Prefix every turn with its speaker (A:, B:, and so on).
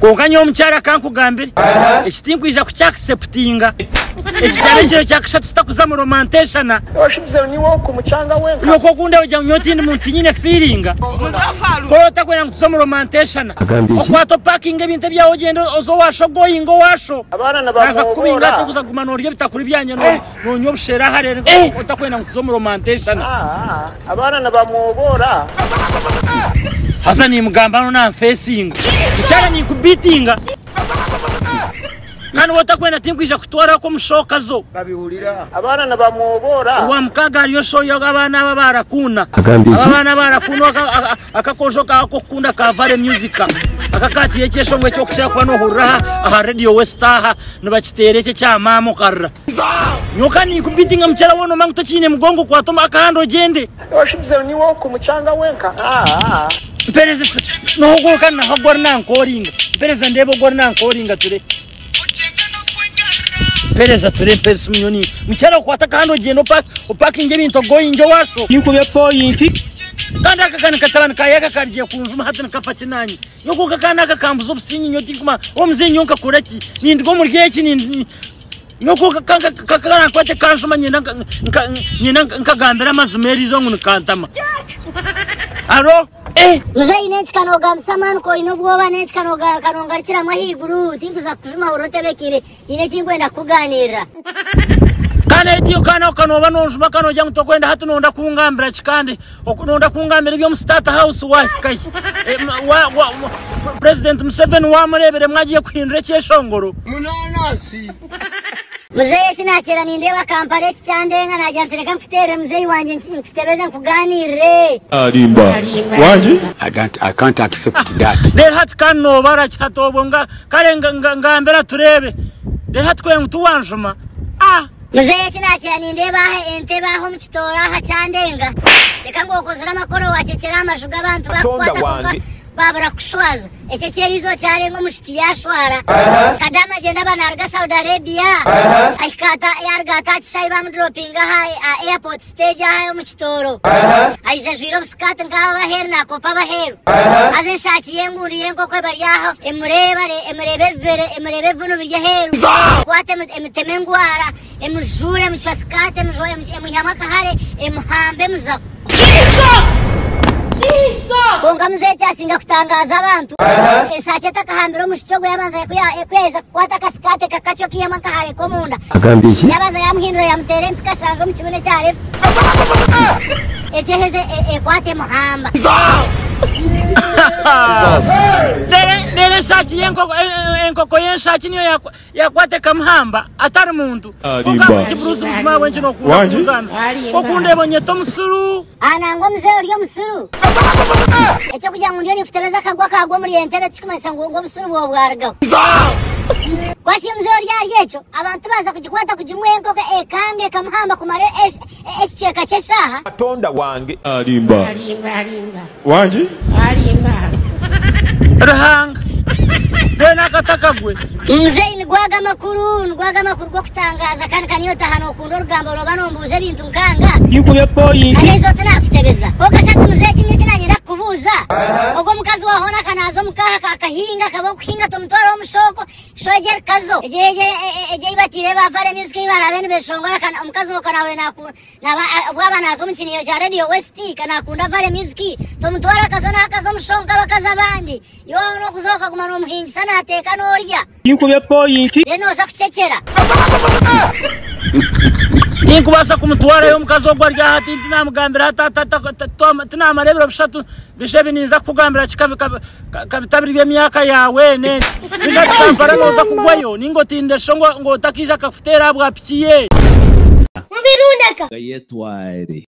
A: Konganya omukyara kankugambire ekitinkwija kucyacceptinga ekikyarengero cyakashatu sitakuza mu romantation
B: oshize ni wo ku mucanga wenka
A: nuko kunde ujya nyoti muntu nyine feeling ko utakwena kuza mu romantation okwato parking ebintu byawo ogendo ozo washo going washo
B: abana nabamubora
A: kubinga tukuza gumana oryo bitakuri byanye no nyobushera harere utakwena kuza mu romantation
B: abana nabamubora
A: hasa ni mugambano na facing cyara ni kubitinga kandi watakwena tinkwija kutwara ko mushoka zo
B: babihurira abana nabamubora
A: wa mkaga ariyo shoyo abana babarakuna abana barakuna akakojo kako kunda ka vale music akakati yekesho ngwe cyo kushaka no hurra aha radio westaha nabakitereke cya mamo karra nyoka ni kubitinga mchara wono mangu tokine mgongo kwa toma akahando gende
B: oshize ni wo ku mucanga wenka
A: pereza no gokana hagorna nkoringa pereza ndebo gorna nkoringa ture pereza ture pesa minyoni mchara kwata kando gendo parking ebintu going washo
C: yikube point
A: kandi akakana katalana kayaka karije kunzuma hatana kafacinanye yoko kakana akakambuza obusinyi nyoti kuma omuzinyi onka kuraki nindigo murgeki ni yoko kakana kwate kanzuma nyina nkagandara mazumeri zo nkantama aro
D: muzayi neci kanoga msamani ko inobwoba neci kanoga kanongarikira mahiguru tinkuza kujuma urotebekire ine kinkwenda kuganira
A: kana etiyo kana kanoba nonjuma kanojya ngutokwenda hatu nonda kungambira kikande okunonda kungambira byo mu State House wa kai President Museveni wamurebere mwagiye kwindura cyeshongoro
B: munanasi
D: muzayi kinakera nindeba kampare cyandenga najya ntereka mfitere muzayi wanje nkitebeze kuganire
C: arimba wanje
E: I can't accept that
A: der hat kano bara cyatobonga karenga ngambera turebe der hat kwengu tuwanjuma
D: muzayi kinakera nindeba ente baho mu kitora ha cyandenga reka ngo kozira makoro wacekera amashuga abantu bakwata babura kushwaza ece cyerizo cyarengo mushiki yashwara kadama genda banarga Saudi Arabia aikata yargata chai bam dropping ha airport stage ha mu kitoro aija jiro skat ngaba herna ko paba heru azen shaki yenguri yengo ko baryaho emurebe bunu biye heru kwate emtemengwara emujure mu chwaskate emuyama kahare emhambe muza Jesus! Konga mzee cyasinga kutangaza abantu eshache takahambiro mushicogo yabanza yakweza kwata kaskate kakacho kiyama kahare ko munda
C: agambishi
D: yabanza yamuhindura yamutere mpika shanjo mu kibone cya left eteheze kwate muhamba
A: dere shaki enkoko yenshaki niyo yakwate kamuhamba atari muntu
C: arimba
A: kibrusu muzima wenje no kuzanza ko kundebonye to musuru
D: anango mzee uriyo musuru ecyo kujya ngo ndiyo nifutebeza kagwa kagwa muri entele kikumesa ngo musuru bwo bwaragaho kwasi mzee uriyo yecho abantu baza kujikwata kujimwengo ekange kamuhamba kumare cheka cheshaha
C: tonda wange arimba wanje
A: rahanga dena katakagwe
D: mzee ngwaga makuru go kutangaza kandi kaniyota hano kundo rugambo robanombuze bintu nkanga
C: yikube point
D: anezo tunafutebeza koka shati mzee kinye kinanyira kubuza ogo mukazi wahona kanazo mukaha akahinga kabo kuhinga tumutwara omushoko shoger kazo eje ibatire bavare music ibarabene beshongora kana mukazi wakanawe bwaba nazo mukiniyo cya radio west kana kunda vare music tumutwara kazo nakazo mushonga bakaza bandi yo no kuzoka kumano muhingi sana ateka norya
C: yikube point
D: deno za kucecera
A: tinkubasa kumutwara yo mukazo gwa rya hati tinamugambira tinamarebera bushatu bishebi ninza kugambira kabitabiri by'emyaka yawe nesi bisha kampara noza kugwayo ningo tindesho ngo takija kafutera bwa pikiye
D: mubirundaka
F: yetware